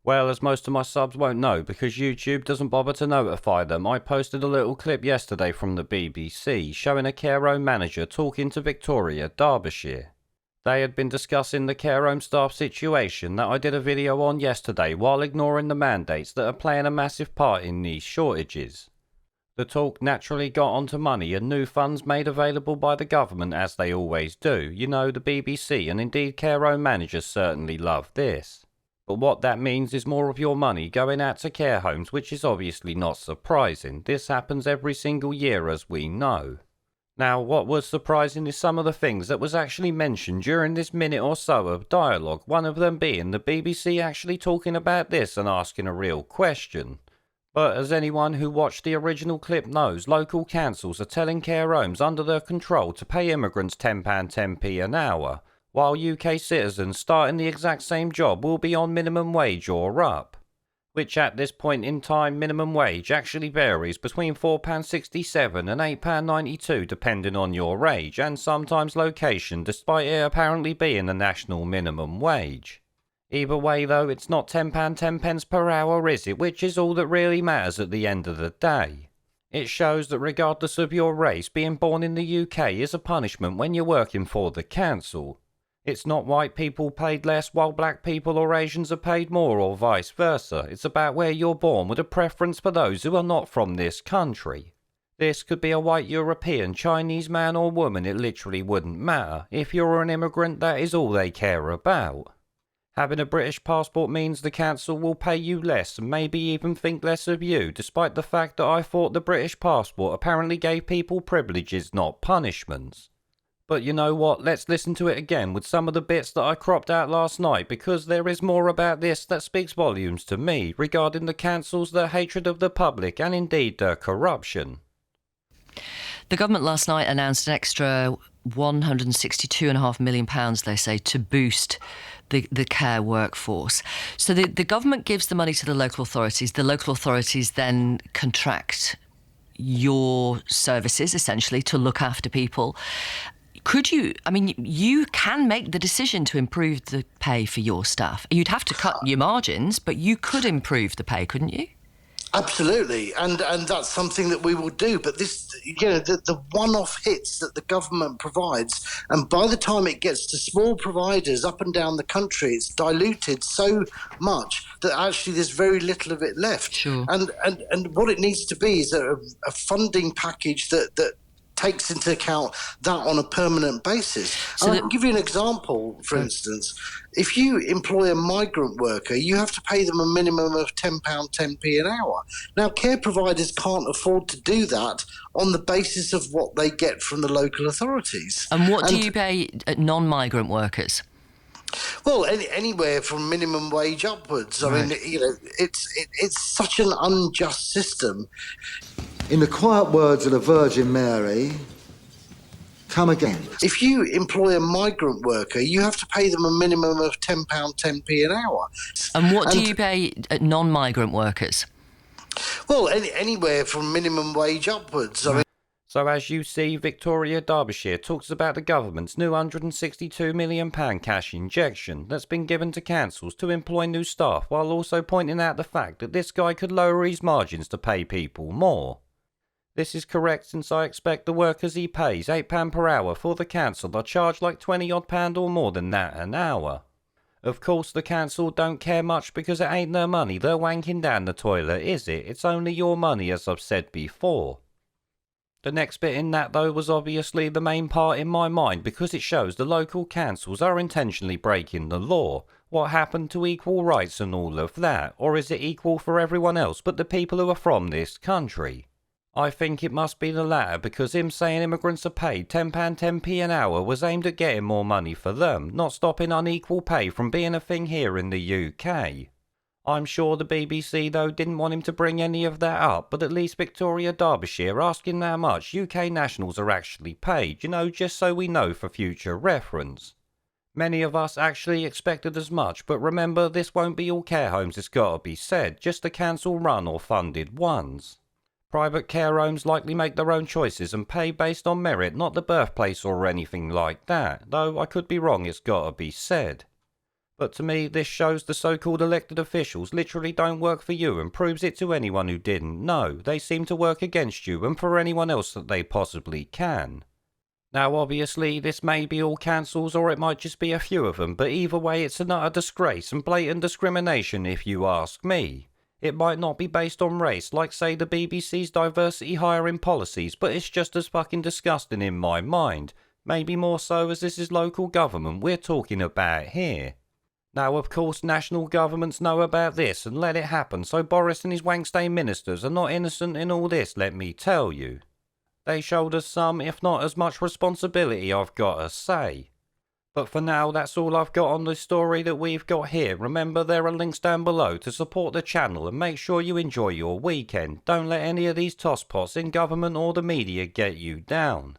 Well, as most of my subs won't know because YouTube doesn't bother to notify them, I posted a little clip yesterday from the BBC showing a care home manager talking to Victoria, Derbyshire. They had been discussing the care home staff situation that I did a video on yesterday while ignoring the mandates that are playing a massive part in these shortages. The talk naturally got onto money and new funds made available by the government, as they always do. You know, the BBC and indeed care home managers certainly love this. But what that means is more of your money going out to care homes, which is obviously not surprising. This happens every single year, as we know. Now, what was surprising is some of the things that was actually mentioned during this minute or so of dialogue, one of them being the BBC actually talking about this and asking a real question. But as anyone who watched the original clip knows, local councils are telling care homes under their control to pay immigrants £10.10p an hour, while UK citizens starting the exact same job will be on minimum wage or up, which at this point in time minimum wage actually varies between £4.67 and £8.92 depending on your age and sometimes location, despite it apparently being the national minimum wage. Either way though, it's not £10.10 per hour, is it? Which is all that really matters at the end of the day. It shows that regardless of your race, being born in the UK is a punishment when you're working for the council. It's not white people paid less while black people or Asians are paid more or vice versa. It's about where you're born with a preference for those who are not from this country. This could be a white European, Chinese man or woman, it literally wouldn't matter. If you're an immigrant, that is all they care about. Having a British passport means the council will pay you less and maybe even think less of you, despite the fact that I thought the British passport apparently gave people privileges, not punishments. But you know what, let's listen to it again with some of the bits that I cropped out last night, because there is more about this that speaks volumes to me regarding the councils, their hatred of the public and indeed their corruption. The government last night announced an extra £162.5 million, they say, to boost the care workforce. So the government gives the money to the local authorities. The local authorities then contract your services, essentially, to look after people. You can make the decision to improve the pay for your staff. You'd have to cut your margins, but you could improve the pay, couldn't you? Absolutely, and that's something that we will do. But this, the one-off hits that the government provides, and by the time it gets to small providers up and down the country, it's diluted so much that actually there's very little of it left. Sure. And what it needs to be is a funding package that takes into account that on a permanent basis. So I can give you an example, for instance. If you employ a migrant worker, you have to pay them a minimum of £10.10p an hour. Now, care providers can't afford to do that on the basis of what they get from the local authorities. And what do you pay non-migrant workers? Well, anywhere from minimum wage upwards. I mean, it's such an unjust system. In the quiet words of the Virgin Mary, come again. If you employ a migrant worker, you have to pay them a minimum of £10.10p an hour. And what do you pay non-migrant workers? Well, anywhere from minimum wage upwards. I mean, so as you see, Victoria, Derbyshire talks about the government's new £162 million cash injection that's been given to councils to employ new staff, while also pointing out the fact that this guy could lower his margins to pay people more. This is correct, since I expect the workers he pays £8 per hour for the council are charged like £20 or more than that an hour. Of course the council don't care much because it ain't their money they're wanking down the toilet, is it? It's only your money, as I've said before. The next bit in that though was obviously the main part in my mind, because it shows the local councils are intentionally breaking the law. What happened to equal rights and all of that? Or is it equal for everyone else but the people who are from this country? I think it must be the latter, because him saying immigrants are paid £10.10p an hour was aimed at getting more money for them, not stopping unequal pay from being a thing here in the UK. I'm sure the BBC though didn't want him to bring any of that up, but at least Victoria, Derbyshire asking how much UK nationals are actually paid, just so we know for future reference. Many of us actually expected as much, but remember, this won't be all care homes, it's gotta be said, just the council run or funded ones. Private care homes likely make their own choices and pay based on merit, not the birthplace or anything like that, though I could be wrong, it's gotta be said. But to me, this shows the so-called elected officials literally don't work for you and proves it to anyone who didn't know. They seem to work against you and for anyone else that they possibly can. Now, obviously, this may be all cancels or it might just be a few of them, but either way, it's an utter disgrace and blatant discrimination if you ask me. It might not be based on race, like say the BBC's diversity hiring policies, but it's just as fucking disgusting in my mind. Maybe more so as this is local government we're talking about here. Now, of course, national governments know about this and let it happen, so Boris and his Wankstein ministers are not innocent in all this, let me tell you. They showed us some, if not as much responsibility, I've got to say. But for now, that's all I've got on the story that we've got here. Remember, there are links down below to support the channel and make sure you enjoy your weekend. Don't let any of these tosspots in government or the media get you down.